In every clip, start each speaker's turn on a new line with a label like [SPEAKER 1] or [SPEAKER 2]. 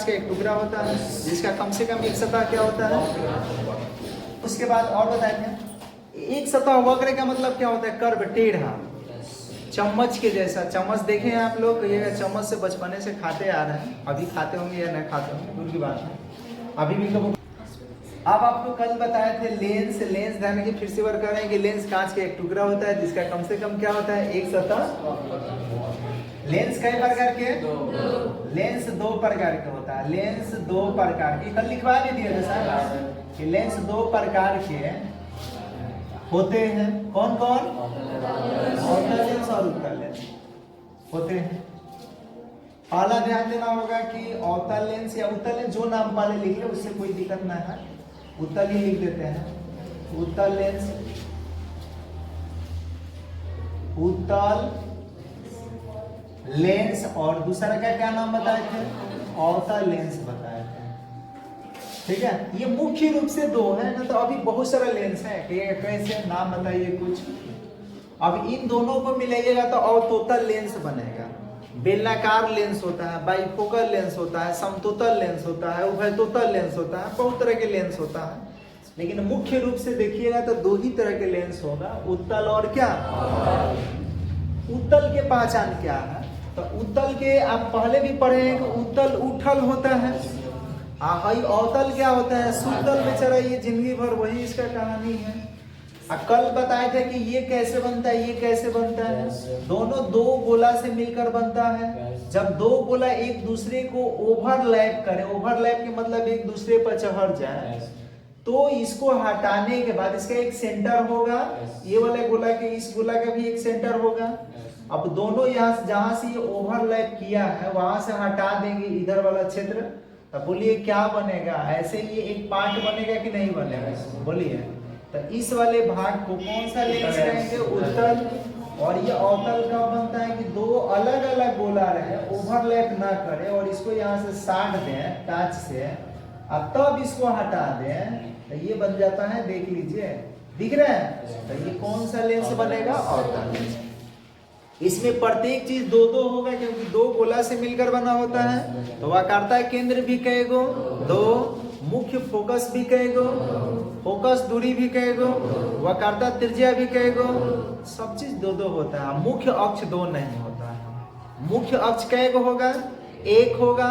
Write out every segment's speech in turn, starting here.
[SPEAKER 1] कांच का एक टुकड़ा होता है जिसका कम से कम एक सतह क्या होता है। उसके बाद और बताएंगे एक सतह वक्र का मतलब क्या होता है, कर्व, टेढ़ा, चम्मच के जैसा। चम्मच देखे हैं आप लोग, ये चम्मच से बचपने से खाते आ रहे हैं, अभी खाते होंगे या नहीं खाते होंगे दूर की बात है, अभी भी कभी। अब आपको कल बताए थे लेंस, लेंस ध्यान रखिए, फिर से बार कर रहे हैं कि लेंस कांच का एक टुकड़ा होता है जिसका कम से कम क्या होता है, एक सतह। लेंस कई प्रकार के, लेंस दो प्रकार के होता है, लेंस दो प्रकार के, कल लिखवा भी दिया था कि लेंस दो प्रकार के होते हैं। कौन कौन, अवतल लेंस और उत्तल लेंस होते हैं। पहला ध्यान देना होगा कि अवतल लेंस या उत्तल लेंस, जो नाम पहले लिख ले उससे कोई दिक्कत ना है, उत्तल ही लिख देते हैं। उत्तल लेंस, उत्तल लेंस, और दूसरा का क्या नाम बताए थे, अवतल लेंस बताए थे। ठीक है, ये मुख्य रूप से दो है ना, तो अभी बहुत सारा लेंस है, कैसे नाम बताइए कुछ। अब इन दोनों को मिलाइएगा तो अवतोतल लेंस बनेगा। बेलनाकार लेंस होता है, बाइफोकल लेंस होता है, समतोतल लेंस होता है, उभयतोतल लेंस होता है, बहुत तरह के लेंस होता है। लेकिन मुख्य रूप से देखिएगा तो दो ही तरह के लेंस होगा, उत्तल और क्या। उत्तल के पहचान क्या है, तो उत्तल के आप पहले भी पढ़े हैं कि उत्तल उठल होता है, अवतल क्या होता है, सुतल बेचारा, ये जिंदगी भर वही इसका कहानी है। कल बताए थे कि ये कैसे बनता है, ये कैसे बनता है, दोनों दो गोला से मिलकर बनता है। जब दो गोला एक दूसरे को ओवरलैप करे, ओवरलैप के मतलब एक दूसरे पर चढ़ जाए, तो इसको हटाने के बाद इसका एक सेंटर होगा, ये वाले गोला के इस गोला का भी एक सेंटर होगा। अब दोनों यहाँ जहां से ये ओवरलैप किया है वहां से हटा देंगे इधर वाला क्षेत्र, तब बोलिए क्या बनेगा, ऐसे ये एक पार्ट बनेगा कि नहीं बनेगा, बोलिए। तो इस वाले भाग को कौन सा लेंस कहेंगे, उत्तल। और ये अवतल कब बनता है कि दो अलग अलग गोला रहे, ओवरलैप ना करे, और इसको यहाँ से साट दें कांच से, और तब इसको हटा दें, तो ये बन जाता है, देख लीजिए, दिख रहा है। तो ये कौन सा लेंस बनेगा, अवतल लेंस। इसमें प्रत्येक चीज दो दो होगा क्योंकि दो गोला से मिलकर बना होता है। तो वक्रता केंद्र भी कहेगो दो, मुख्य फोकस भी कहेगो, फोकस दूरी भी कहेगो, वक्रता त्रिज्या भी कहेगो, सब चीज दो दो होता है। मुख्य अक्ष दो नहीं होता है। मुख्य अक्ष कहेगो होगा, एक होगा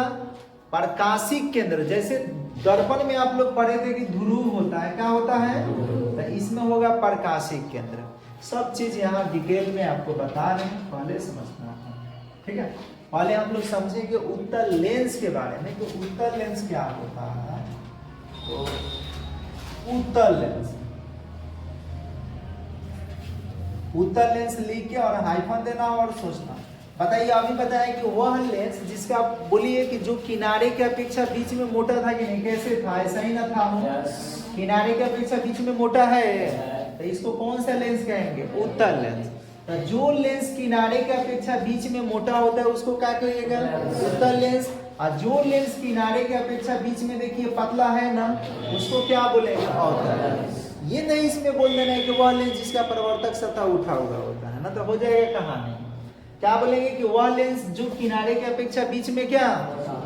[SPEAKER 1] प्रकाशिक केंद्र, जैसे दर्पण में आप लोग पढ़े थे कि ध्रुव होता है, क्या होता है, तो इसमें होगा प्रकाशिक केंद्र। सब चीज यहाँ डिटेल में आपको बता रहे हैं, पहले समझना है। ठीक है, पहले हम लोग समझेंगे उत्तल लेंस के बारे में कि उत्तल लेंस क्या होता है। तो उत्तल लेंस, उत्तल लेंस लिख के और हाइफन देना और सोचना। बताइए, अभी बताया कि वह लेंस जिसका बोलिए कि जो किनारे की अपेक्षा बीच में मोटा था कि नहीं, कैसे था, ऐसा ही ना था, किनारे की अपेक्षा बीच में मोटा है, तो इसको कौन सा लेंस कहेंगे, उत्तल लेंस। तो जो लेंस किनारे की अपेक्षा बीच में मोटा होता है उसको क्या कहिएगा, उत्तल लेंस। और जो लेंस किनारे की अपेक्षा बीच में देखिए पतला है ना, उसको क्या बोलेंगे, अवतल लेंस। ये नहीं इसमें बोल देना है कि वह लेंस जिसका प्रवर्तक सतह उठा हुआ होता है ना, तो हो जाएगा कहानी। क्या बोलेंगे कि वह लेंस जो किनारे की अपेक्षा बीच में क्या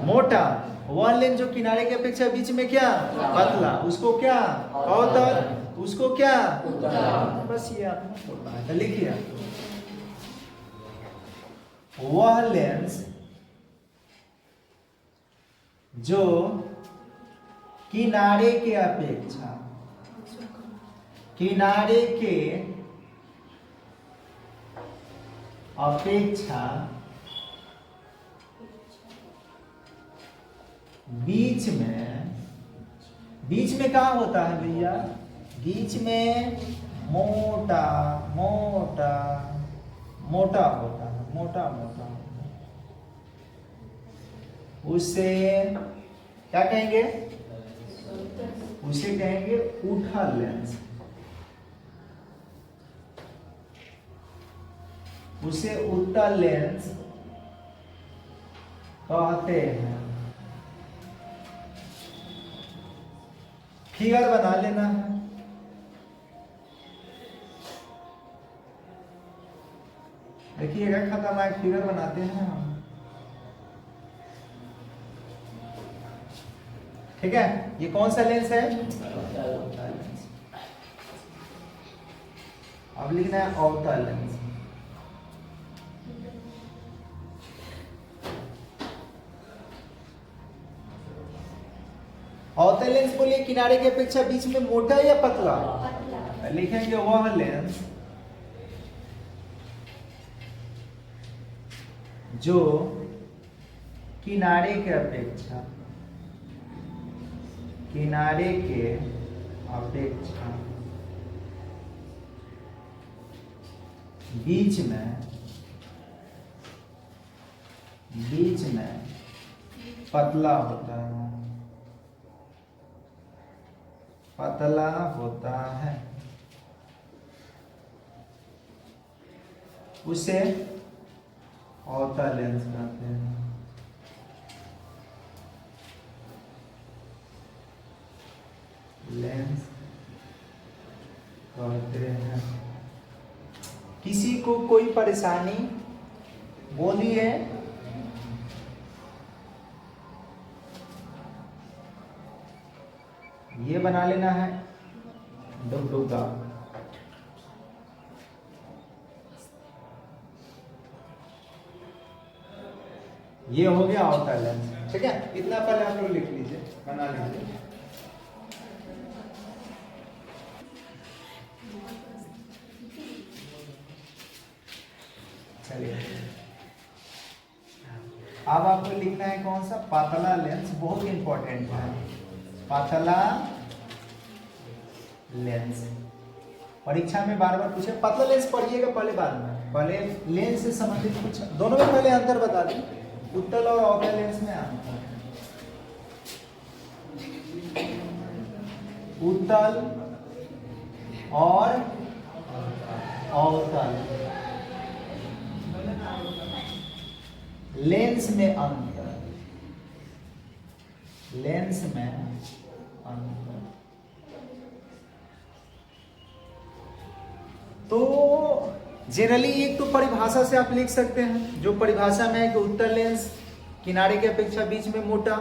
[SPEAKER 1] मोटा, वह लेंस जो किनारे की अपेक्षा बीच में क्या पतला, उसको क्या अवतल, उसको क्या, बस ये आपने बोलना है। लिखिए, वह लेंस जो किनारे के अपेक्षा, किनारे के अपेक्षा बीच में क्या होता है भैया, बीच में मोटा मोटा मोटा होता है, मोटा मोटा, उसे क्या कहेंगे, उसे कहेंगे उत्तल लेंस, उसे उत्तल लेंस कहते हैं। फिगर बना लेना है, देखिएगा खतरनाक फिगर बनाते हैं हम। ठीक है, ये कौन सा लेंस है? अब लिखना है अवतल लेंस। अवतल लेंस बोलिए किनारे की अपेक्षा बीच में मोटा या पतला? लिखेंगे वह लेंस जो किनारे के अपेक्षा बीच में पतला होता है, उसे अवतल लेंस कहते हैं। किसी को कोई परेशानी बोलिए? ये बना लेना है डुगडुगा। ये हो गया अवतल लेंस। ठीक है, इतना पहले आप लोग लिख लीजिए, बना लीजिए। चलिए, अब आपको लिखना है कौन सा? पतला लेंस। बहुत इंपॉर्टेंट है पतला लेंस। परीक्षा में बार बार पूछे। पतला लेंस पढ़िएगा पहले, बाद में पहले लेंस से संबंधित कुछ दोनों में पहले अंतर बता दें, उत्तल और अवतल लेंस में अंतर। उत्तल और अवतल लेंस में अंतर। तो जनरली एक तो परिभाषा से आप लिख सकते हैं, जो परिभाषा में है कि उत्तल लेंस किनारे के अपेक्षा बीच में मोटा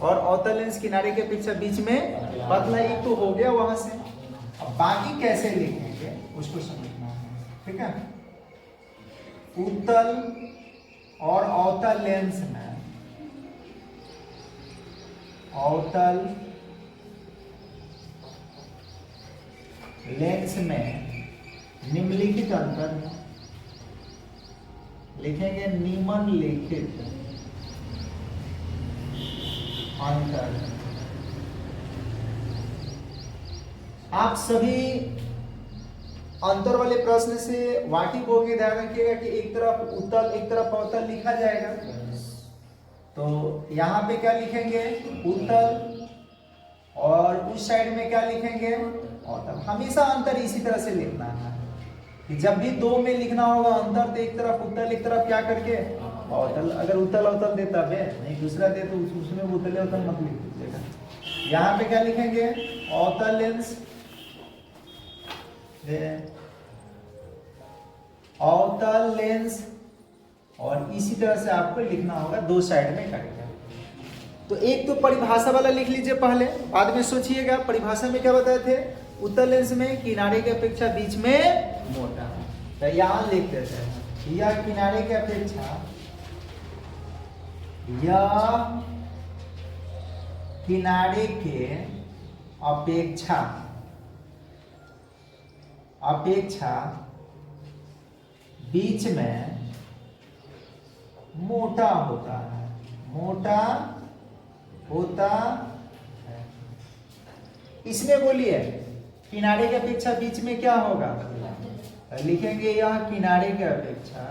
[SPEAKER 1] और अवतल लेंस किनारे के अपेक्षा बीच में पतला। एक तो हो गया वहां से। अब बाकी कैसे लिखेंगे उसको समझना है। ठीक है, उत्तल और अवतल लेंस में निम्नलिखित अंतर है। लिखेंगे निम्नलिखित अंतर। आप सभी अंतर वाले प्रश्न से वाकिफ होंगे। ध्यान रखिएगा कि एक तरफ उत्तल एक तरफ अवतल लिखा जाएगा। तो यहाँ पे क्या लिखेंगे? उत्तल, और उस साइड में क्या लिखेंगे? अवतल। हमेशा अंतर इसी तरह से लिखना है कि जब भी दो में लिखना होगा अंतर, तो एक तरफ उत्तल एक तरफ क्या करके अवतल। अगर उत्तल अवतल देता है नहीं दूसरा दे तो उसमें उत्तल अवतल मत लिख दीजिएगा। यहाँ पे क्या लिखेंगे? अवतल लेंस, अवतल लेंस, और इसी तरह से आपको लिखना होगा दो साइड में करके। तो एक तो परिभाषा वाला लिख लीजिए पहले, बाद में सोचिएगा। परिभाषा में क्या बताए थे? उत्तल लेंस में किनारे की अपेक्षा बीच में मोटा। तो यहां लिख देते हैं यह किनारे की अपेक्षा, यह किनारे के अपेक्षा बीच में मोटा होता है। इसमें बोलिए किनारे के अपेक्षा बीच में क्या होगा? लिखेंगे यह किनारे के अपेक्षा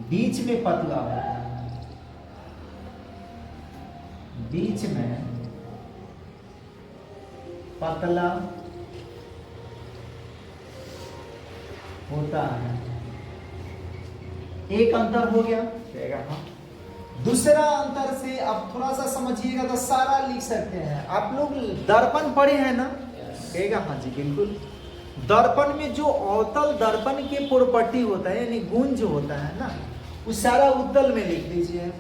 [SPEAKER 1] बीच में पतला होता है। बीच में पतला होता है। एक अंतर हो गया। हाँ, दूसरा अंतर से अब थोड़ा सा समझिएगा तो सारा लिख सकते हैं। आप लोग दर्पण पढ़े हैं ना? कहेगा हाँ जी बिल्कुल। दर्पण में जो अवतल दर्पण के प्रॉपर्टी होता है यानी गुण जो होता है ना, वो सारा उत्तल में लिख दीजिए।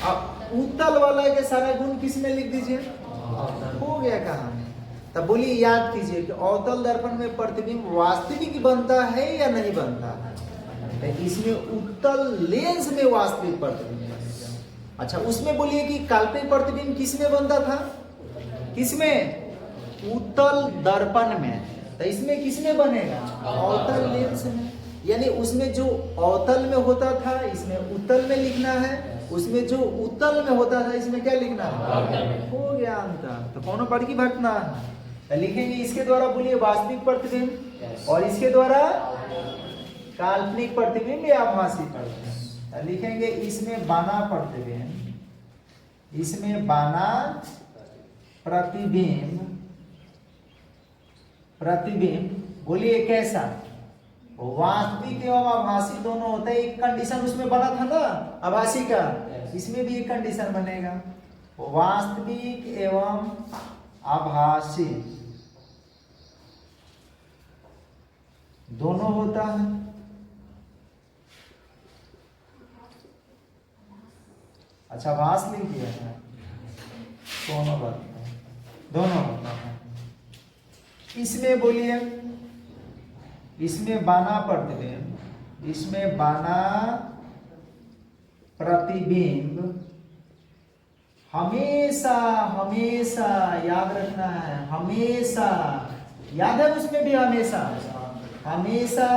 [SPEAKER 1] अब उत्तल वाला के सारा गुण किस में लिख दीजिए? हो गया कहानी। तब बोलिए, याद कीजिए कि अवतल दर्पण में प्रतिबिंब वास्तविक बनता है या नहीं बनता है? तो इसमें उत्तल लेंस में वास्तविक प्रतिबिंब बनेगा। अच्छा, उसमें बोलिए कि काल्पनिक प्रतिबिंब किस में बनता था? किसमें? उत्तल दर्पण में। तो इसमें किस में बनेगा? अवतल लेंस में। यानी उसमें जो अवतल में होता था इसमें उत्तल में लिखना है, उसमें जो उत्तल में होता था इसमें क्या लिखना है? हो गया अंतर। तो कौन बड़ी की घटना है? तो लिखेंगे इसके द्वारा बोलिए वास्तविक प्रतिबिंब और इसके द्वारा काल्पनिक प्रतिबिंब या आभासी प्रतिबिंब। तो लिखेंगे इसमें बाना प्रतिबिंब, इसमें बाना प्रतिबिंब, प्रतिबिंब बोलिए कैसा? वास्तविक एवं आभासी दोनों होते हैं। एक कंडीशन उसमें बना था ना आभासी का, इसमें भी एक कंडीशन बनेगा, वास्तविक एवं आभासी दोनों होता है। अच्छा, भास लिख दिया है, दोनों होता है। इसमें बोलिए, इसमें बाना प्रतिबिंब, इसमें बाना प्रतिबिंब हमेशा हमेशा याद रखना है, हमेशा याद है उसमें भी हमेशा हमेशा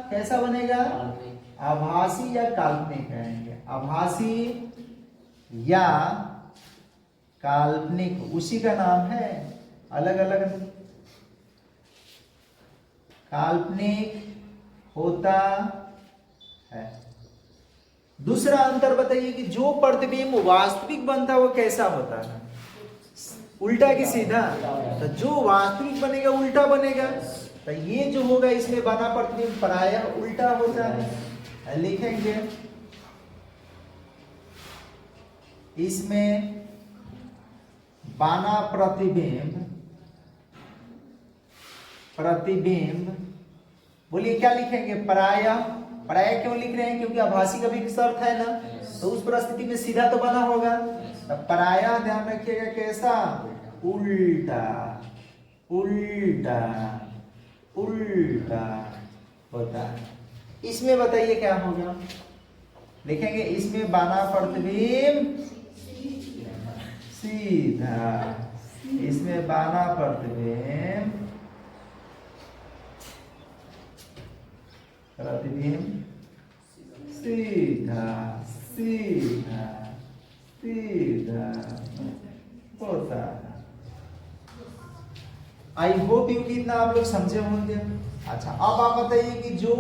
[SPEAKER 1] कैसा बनेगा? आभासी या काल्पनिक कहेंगे, आभासी या काल्पनिक उसी का नाम है, अलग अलग काल्पनिक होता है। दूसरा अंतर बताइए कि जो प्रतिबिंब वास्तविक बनता है वो कैसा होता है? उल्टा कि सीधा? तो जो वास्तविक बनेगा उल्टा बनेगा। तो ये जो होगा इसमें बना प्रतिबिंब प्रायः उल्टा होता है। लिखेंगे इसमें बाना प्रतिबिंब, प्रतिबिंब बोलिए क्या लिखेंगे? प्रायः। प्रायः क्यों लिख रहे हैं? क्योंकि आभासी का भी शर्त है ना, तो उस परिस्थिति में सीधा तो बना होगा। तो प्रायः ध्यान रखिएगा कैसा? उल्टा, उल्टा, उल्टा होता है। इसमें बताइए क्या होगा? लिखेंगे इसमें बाना प्रतिबिंब सीधा, इसमें बाना प्रतिबिंब प्रतिबिंब सीधा सीधा सीधा होता है। आई होप यू कि इतना आप लोग समझे होंगे। अच्छा, अब आप बताइए कि जो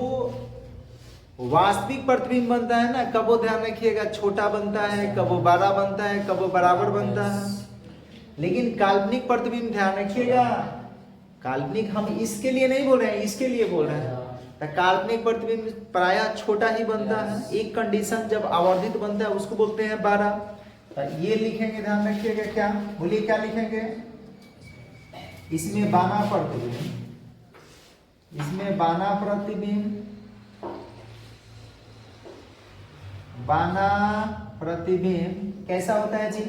[SPEAKER 1] वास्तविक प्रतिबिंब बनता है ना, कब वो ध्यान रखिएगा छोटा बनता है, कब वो बड़ा बनता है, कब वो बराबर बनता है। लेकिन काल्पनिक प्रतिबिंब ध्यान रखिएगा, काल्पनिक हम इसके लिए नहीं बोल रहे हैं, इसके लिए बोल रहे हैं। तो काल्पनिक प्रतिबिंब प्रायः छोटा ही बनता है। एक कंडीशन जब आवर्धित बनता है उसको बोलते हैं 12। तो ये लिखेंगे, ध्यान रखिएगा क्या? बोलिए क्या लिखेंगे? इसमें बाना प्रतिबिंब, इसमें बाना प्रतिबिंब, बाना प्रतिबिंब कैसा होता है जी?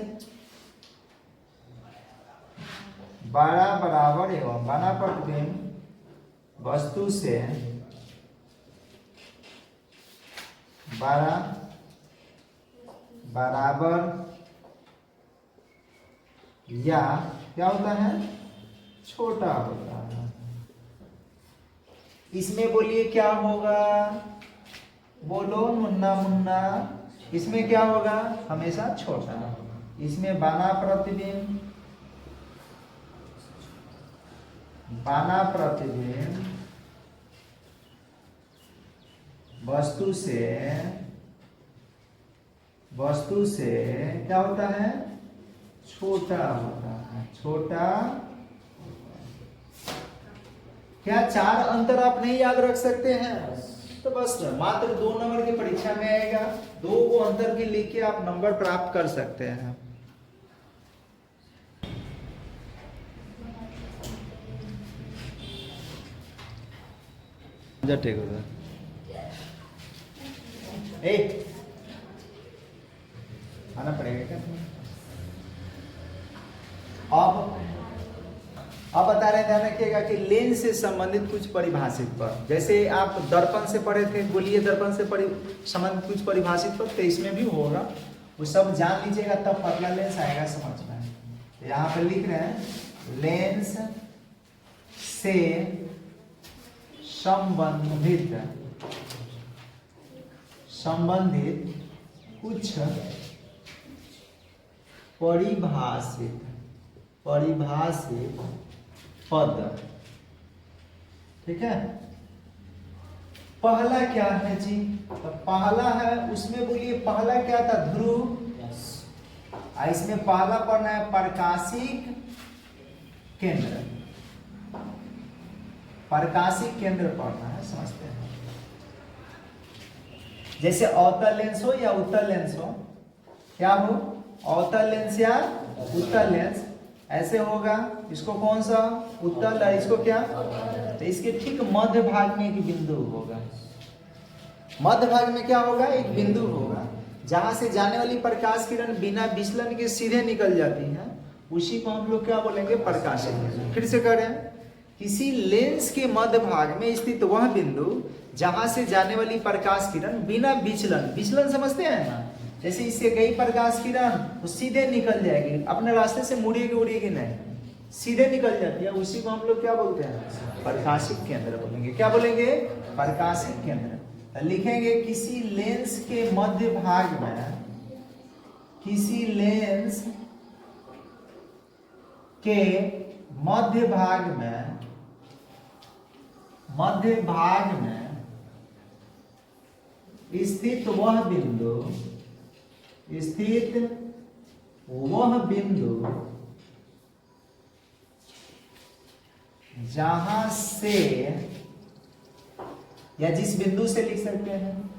[SPEAKER 1] बड़ा बराबर एवं बाना प्रतिबिंब वस्तु से बड़ा बराबर या क्या होता है? छोटा होता है। इसमें बोलिए क्या होगा? बोलो मुन्ना मुन्ना। इसमें क्या होगा? हमेशा छोटा होगा। इसमें बाना प्रतिबिंब, बाना प्रतिबिंब वस्तु से क्या होता है? छोटा होता है, छोटा। क्या 4 अंतर आप नहीं याद रख सकते हैं? तो बस मात्र 2 नंबर की परीक्षा में आएगा, 2 को अंतर की लिख के आप नंबर प्राप्त कर सकते हैं। ठीक होगा। ए आना पड़ेगा क्या? अब बता रहे, ध्यान रखिएगा कि लेंस से संबंधित कुछ परिभाषित पद, जैसे आप दर्पण से पढ़े थे, गोलीय दर्पण से संबंधित कुछ परिभाषित पद, तो इसमें भी होगा, वो सब जान लीजिएगा, तब पतला लेंस आएगा समझ में। तो यहाँ पे लिख रहे हैं लेंस से संबंधित कुछ परिभाषित पद। ठीक है, पहला क्या है जी? तो पहला है, उसमें बोलिए पहला क्या था? ध्रुव। इसमें पहला पढ़ना है प्रकाशिक केंद्र। प्रकाशिक केंद्र पढ़ना है, समझते हैं। जैसे अवतल लेंस हो या उत्तल लेंस हो, क्या हो? अवतल लेंस या उत्तल लेंस, ऐसे होगा। इसको कौन सा? उत्तल, और इसको क्या? तो इसके ठीक मध्य भाग में एक बिंदु होगा। मध्य भाग में क्या होगा? एक बिंदु होगा, जहां से जाने वाली प्रकाश किरण बिना विचलन के सीधे निकल जाती है, उसी को हम लोग क्या बोलेंगे? प्रकाशिक केंद्र। फिर से करें, किसी लेंस के मध्य भाग में स्थित वह बिंदु जहां से जाने वाली प्रकाश किरण बिना विचलन समझते हैं ना, जैसे इससे गई प्रकाश किरण तो सीधे निकल जाएगी, अपने रास्ते से मुड़ेगी नहीं, सीधे निकल जाती है, उसी को हम लोग क्या बोलते हैं? प्रकाशिक केंद्र बोलेंगे। क्या बोलेंगे? प्रकाशिक केंद्र। लिखेंगे किसी लेंस के मध्य भाग में, किसी लेंस के मध्य भाग में स्थित वह बिंदु जहां से, या जिस बिंदु से लिख सकते हैं,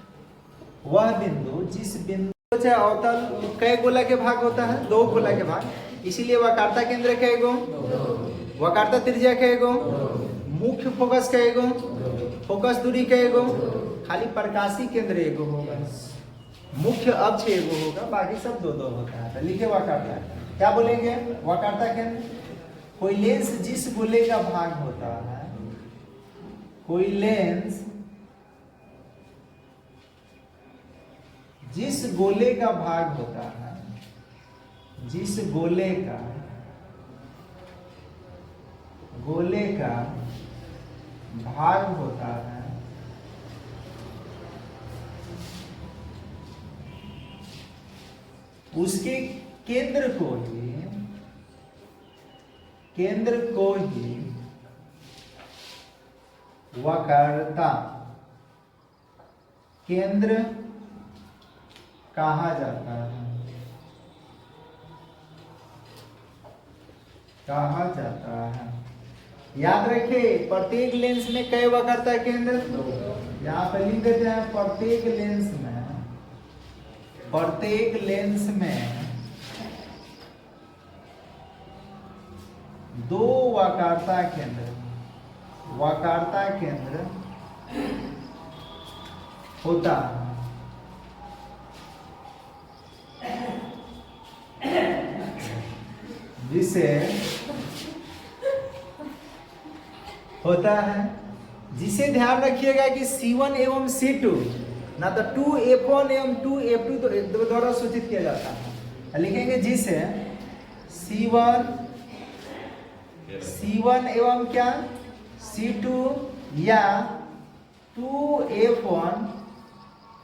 [SPEAKER 1] वह बिंदु जिस बिंदु से अवतल कई गोला के भाग होता है? 2 गोला के भाग, इसीलिए वक्रता केंद्र कईगो? वक्रता त्रिज्या कईगो? मुख्य फोकस कईगो? फोकस दूरी कईगो? खाली प्रकाशिक केंद्र एगो होगा, मुख्य अक्ष एगो होगा, बाकी सब 2-2 होता है। तो लिखे वक्रता। क्या बोलेंगे? वक्रता केंद्र। कोई लेंस जिस गोले का भाग होता है, कोई लेंस जिस गोले का भाग होता है, जिस गोले का भाग होता है, उसके केंद्र को ही वक्रता केंद्र कहा जाता है। याद रखिए, प्रत्येक लेंस में कई वक्रता केंद्र? यहाँ पे लिख देते हैं, प्रत्येक लेंस में 2 वक्रता केंद्र होता है। जिसे ध्यान रखिएगा कि C1 एवं C2 ना तो 2F1 एवं 2F2 द्वारा सूचित किया जाता है। लिखेंगे जिसे C1 एवं क्या C2 या 2F1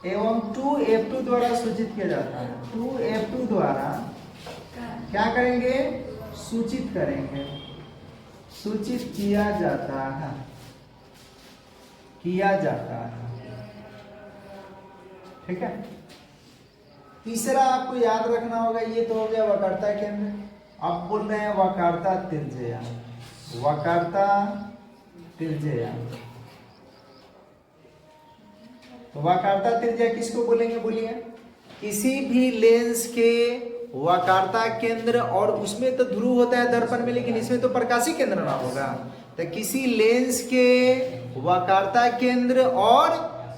[SPEAKER 1] एवं 2F2 द्वारा सूचित किया जाता है। 2F2 द्वारा क्या करेंगे? सूचित किया जाता है। ठीक है। तीसरा आपको याद रखना होगा, ये तो हो गया वक्रता केंद्र। अब बोल रहे हैं वक्रता त्रिज्या। तो वक्रता त्रिज्या किसको बोलेंगे? बोलिए। किसी भी लेंस के वक्रता केंद्र, और उसमें तो ध्रुव होता है दर्पण में, लेकिन इसमें तो प्रकाशिक केंद्र ना होगा, तो किसी लेंस के वक्रता केंद्र और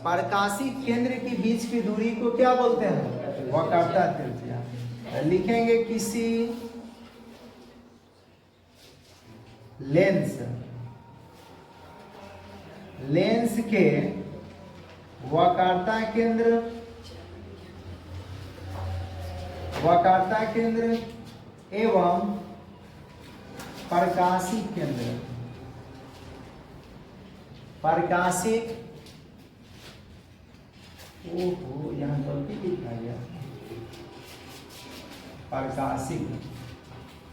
[SPEAKER 1] प्रकाशिक केंद्र के बीच की दूरी को क्या बोलते हैं? वक्रता त्रिज्या। तो लिखेंगे किसी लेंस के वक्रता केंद्र एवं प्रकाशिक ओहो यहाँ गलती लिखा गया।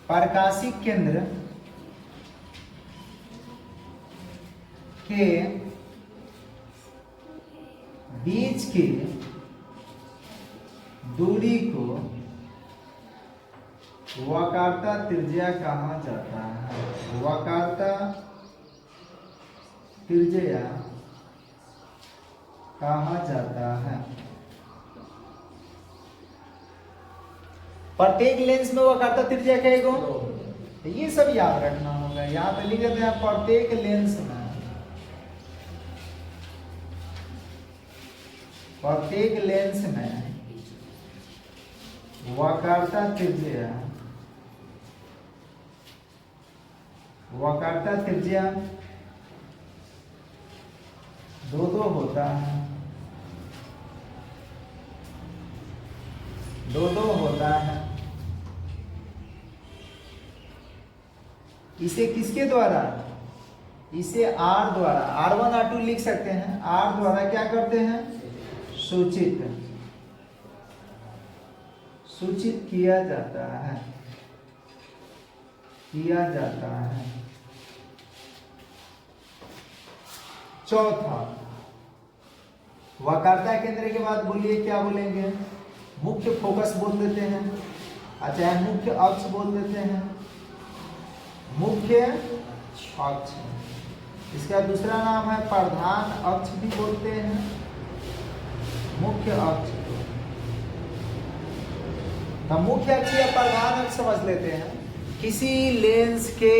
[SPEAKER 1] प्रकाशिक केंद्र के बीच की दूरी को वक्रता त्रिज्या कहा जाता है। वक्रता त्रिज्या कहा जाता है। प्रत्येक लेंस में वक्रता त्रिज्या क्या है? तो ये सब याद रखना होगा। यहाँ पे लिख देते हैं प्रत्येक लेंस में वक्रता त्रिज्या दो होता है। इसे किसके द्वारा? इसे R द्वारा, R1 R2 लिख सकते हैं। R द्वारा क्या करते हैं? सूचित किया जाता है। चौथा, वक्रता केंद्र के बाद बोलिए क्या बोलेंगे? मुख्य फोकस बोल देते हैं। अच्छा, मुख्य अक्ष बोल देते हैं। मुख्य अक्ष, इसका दूसरा नाम है प्रधान अक्ष भी बोलते हैं। मुख्य अक्ष, तो मुख्य अक्ष या प्रधान अक्ष समझ लेते हैं। किसी लेंस के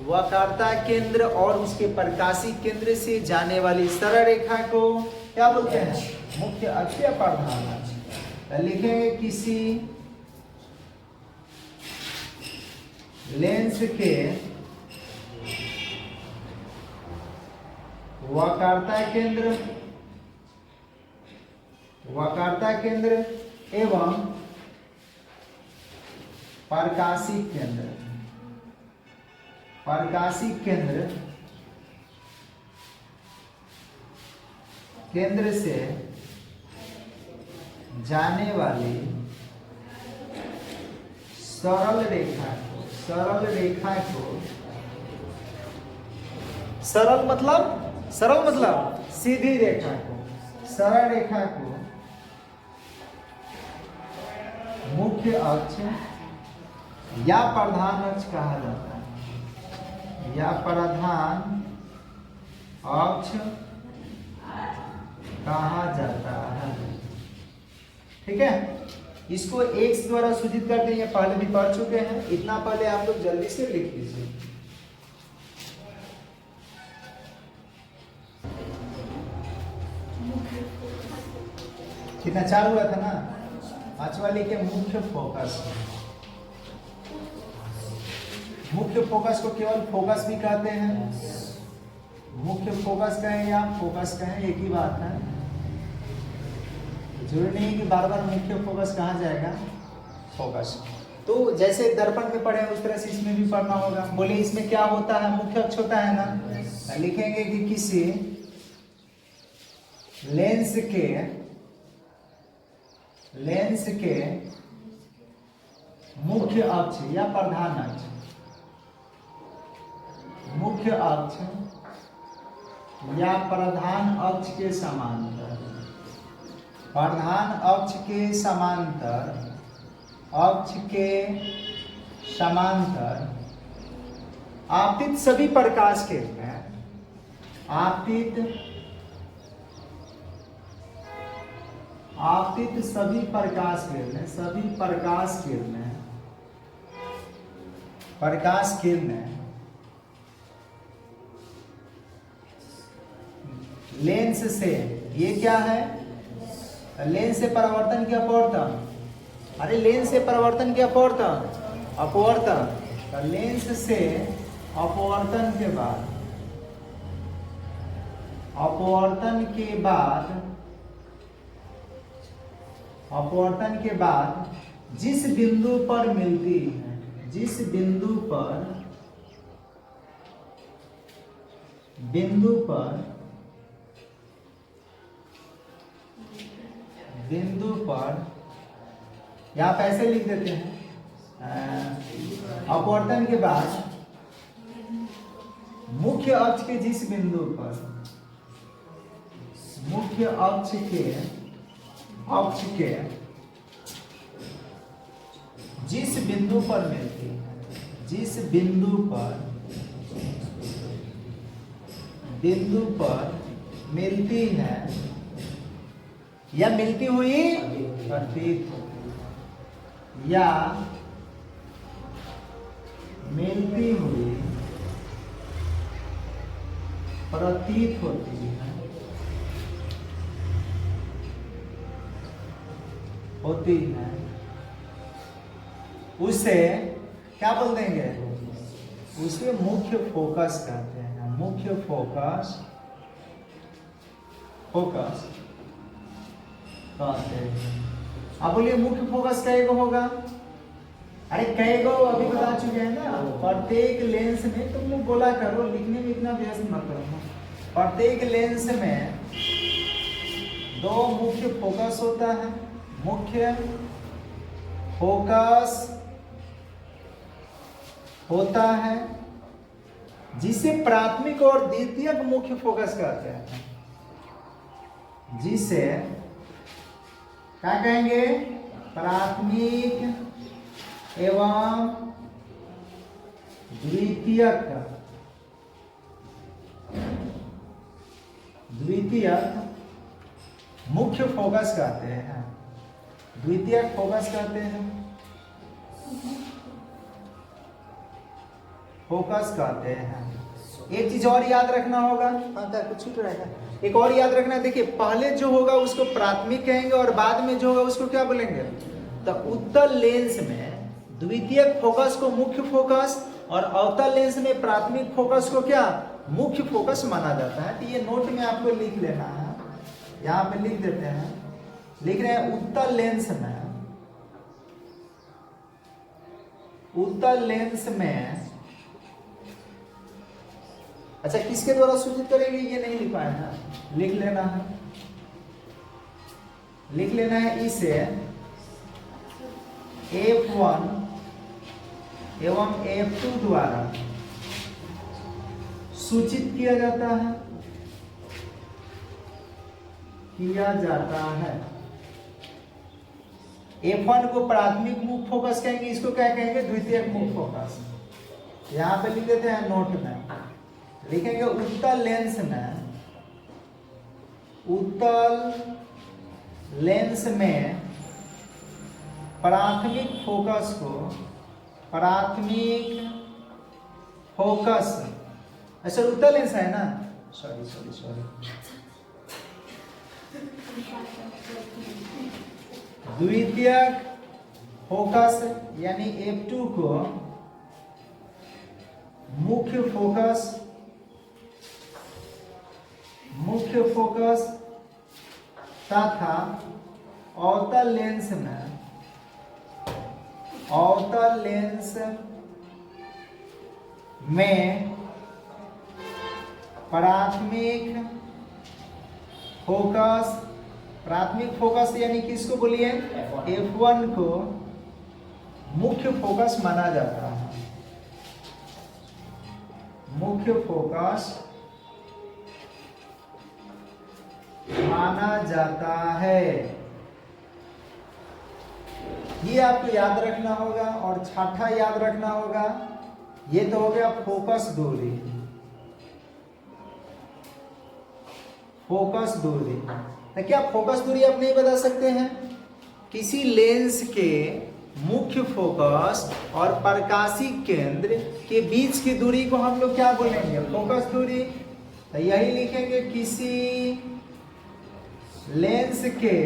[SPEAKER 1] वक्रता केंद्र और उसके प्रकाशिक केंद्र से जाने वाली सरल रेखा को क्या बोलते हैं? मुख्य अक्ष या प्रधान अक्ष। तो लिखेंगे किसी लेंस के वक्रता केंद्र एवं प्रकाशिक केंद्र से जाने वाली सरल रेखा को सरल मतलब सीधी रेखा को, सरल रेखा को मुख्य अक्ष या प्रधान अक्ष कहा जाता है। या प्रधान अक्ष कहा जाता है। ठीक है, इसको x द्वारा सूचित करते हैं। पहले भी पढ़ चुके हैं, इतना पहले आप लोग जल्दी से लिख लीजिए। कितना 4 हुआ था ना? 5वां लिखे मुख्य फोकस। मुख्य फोकस को केवल फोकस भी कहते हैं। मुख्य फोकस कहें या फोकस कहें, एक ही बात है। जरूरी नहीं कि बार बार मुख्य फोकस कहा जाएगा, फोकस। तो जैसे दर्पण में पढ़े उस तरह से इसमें भी पढ़ना होगा। बोले इसमें क्या होता है? मुख्य अक्ष होता है ना। लिखेंगे कि किसी लेंस के मुख्य अक्ष या प्रधान अक्ष, मुख्य अक्ष या प्रधान अक्ष के समांतर, प्रधान अक्ष के समांतर आपतित सभी प्रकाश किरणें, आपतित सभी प्रकाश किरणें लेंस से, ये क्या है, लेंस से परावर्तन की अपवर्तन, अरे लेंस से परावर्तन की अपवर्तन, अपवर्तन, लेंस से अपवर्तन के बाद, अपवर्तन के बाद, अपवर्तन के बाद जिस बिंदु पर मिलती है, जिस बिंदु पर, बिंदु पर, बिंदु पर, यहां पे ऐसे लिख देते हैं, अपवर्तन के बाद मुख्य अक्ष के जिस बिंदु पर, मुख्य अक्ष के, अक्ष के जिस बिंदु पर मिलती है, जिस बिंदु पर, बिंदु पर मिलती है या मिलती हुई प्रतीत होती, या मिलती हुई प्रतीत होती है, होती है, उसे क्या बोल देंगे, उसे मुख्य फोकस कहते हैं, मुख्य फोकस, फोकस कहते हैं। अब बोलिए मुख्य फोकस कैगो होगा, अरे कैगो अभी बता चुके हैं ना, प्रत्येक लेंस में, तुम लोग बोला करो, लिखने में इतना व्यस्त मत करो, प्रत्येक लेंस में दो मुख्य फोकस होता है, मुख्य फोकस होता है, जिसे प्राथमिक और द्वितीयक मुख्य फोकस कहते हैं, जिसे क्या कहेंगे, प्राथमिक एवं द्वितीयक, द्वितीयक मुख्य फोकस कहते हैं, द्वितीयक फोकस कहते हैं, फोकस कहते हैं। एक चीज और याद रखना होगा, कुछ छूट रहेगा, एक और याद रखना, देखिए पहले जो होगा उसको प्राथमिक कहेंगे और बाद में जो होगा उसको क्या बोलेंगे, तो उत्तल लेंस में द्वितीयक फोकस को मुख्य फोकस और अवतल लेंस में प्राथमिक फोकस को क्या मुख्य फोकस माना जाता है। तो ये नोट में आपको लिख लेना है, यहाँ पे लिख देते हैं, लिख रहे हैं उत्तल लेंस में, उत्तल लेंस में, अच्छा किसके द्वारा सूचित करेंगे ये नहीं लिख पाए हैं, लिख लेना है, लिख लेना है, इसे F1 एवं F2 द्वारा सूचित किया जाता है, किया जाता है। F1 को प्राथमिक मुख्य फोकस कहेंगे, इसको क्या कहेंगे, द्वितीयक मुख्य फोकस। यहां पे लिख देते हैं नोट में, लिखेंगे उत्तल लेंस में, उत्तल लेंस में प्राथमिक फोकस को, प्राथमिक फोकस, अच्छा उत्तल लेंस है ना, सॉरी सॉरी सॉरी, द्वितीयक फोकस यानी F2 को मुख्य फोकस, मुख्य फोकस तथा अवतल लेंस में, अवतल लेंस में प्राथमिक फोकस, प्राथमिक फोकस यानी किसको बोलिए, F1 को मुख्य फोकस माना जाता है, मुख्य फोकस माना जाता है। ये आपको याद रखना होगा। और छठा याद रखना होगा, ये तो हो गया फोकस दूरी, फोकस दूरी। तो क्या फोकस दूरी आप नहीं बता सकते हैं, किसी लेंस के मुख्य फोकस और प्रकाशिक केंद्र के बीच की दूरी को हम लोग क्या बोलेंगे, फोकस दूरी। तो यही लिखेंगे, किसी लेंस के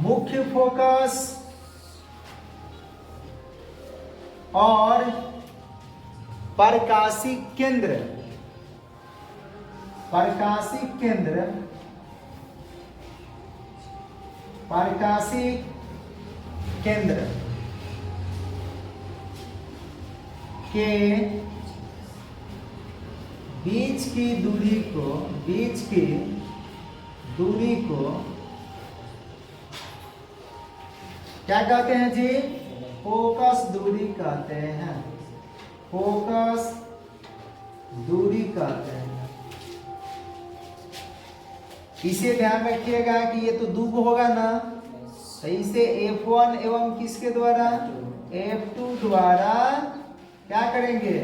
[SPEAKER 1] मुख्य फोकस और प्रकाशिक केंद्र के बीच की दूरी को क्या कहते हैं जी? फोकस दूरी कहते हैं। फोकस दूरी कहते हैं। इसे ध्यान रखिएगा कि ये तो दूर होगा ना, तो इसे F1 एवं किसके द्वारा? F2 द्वारा क्या करेंगे?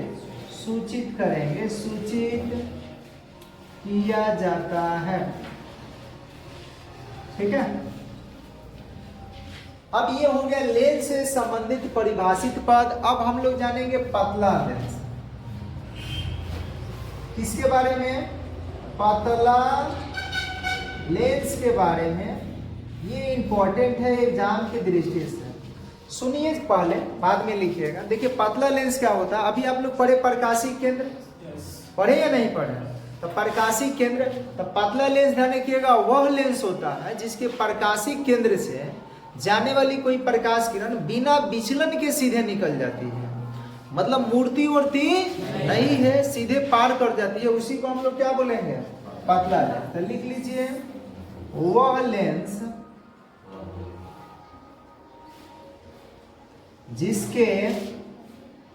[SPEAKER 1] सूचित करेंगे, सूचित किया जाता है। ठीक है। अब ये हो गया लेंस से संबंधित परिभाषित पद। अब हम लोग जानेंगे पतला लेंस। किसके बारे में? पतला लेंस के बारे में। ये इंपॉर्टेंट है एग्जाम की दृष्टि से। सुनिए पहले, बाद में लिखिएगा। देखिए पतला लेंस क्या होता है। अभी आप लोग पढ़े प्रकाशिक केंद्र, पढ़े या नहीं पढ़े? तो प्रकाशिक केंद्र, तो पतला लेंस ध्यान रखिएगा, वह लेंस होता है जिसके प्रकाशिक केंद्र से जाने वाली कोई प्रकाश किरण बिना विचलन के सीधे निकल जाती है। मतलब मूर्ति वूर्ति नहीं है, सीधे पार कर जाती है। उसी को हम लोग क्या बोलेंगे? पतला लेंस। तो लिख लीजिए, वह लेंस जिसके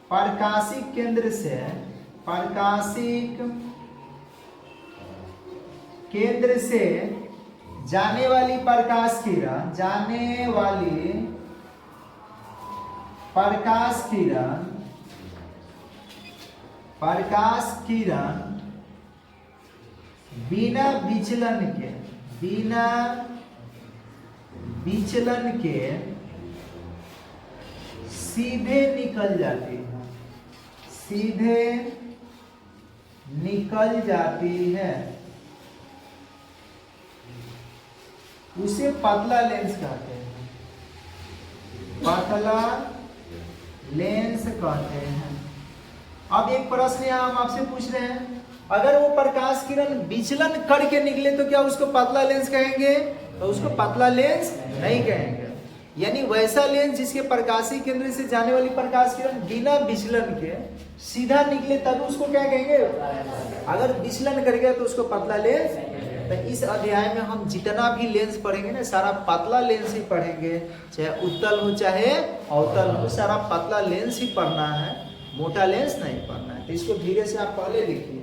[SPEAKER 1] प्रकाशिक केंद्र से जाने वाली प्रकाश किरण बिना विचलन के सीधे निकल जाती है, उसे पतला लेंस कहते हैं। पतला लेंस कहते हैं। अब एक प्रश्न यहाँ हम आपसे पूछ रहे हैं, अगर वो प्रकाश किरण विचलन करके निकले तो क्या उसको पतला लेंस कहेंगे? तो उसको पतला लेंस नहीं कहेंगे। यानी वैसा लेंस जिसके प्रकाशिक केंद्र से जाने वाली प्रकाश किरण बिना विचलन के सीधा निकले तब उसको क्या कहेंगे? अगर विचलन कर गया तो उसको पतला लेंस। तो इस अध्याय में हम जितना भी लेंस पढ़ेंगे ना, सारा पतला लेंस ही पढ़ेंगे। चाहे उत्तल हो चाहे अवतल हो, सारा पतला लेंस ही पढ़ना है, मोटा लेंस नहीं पढ़ना है। तो इसको धीरे से आप पहले लिखिए।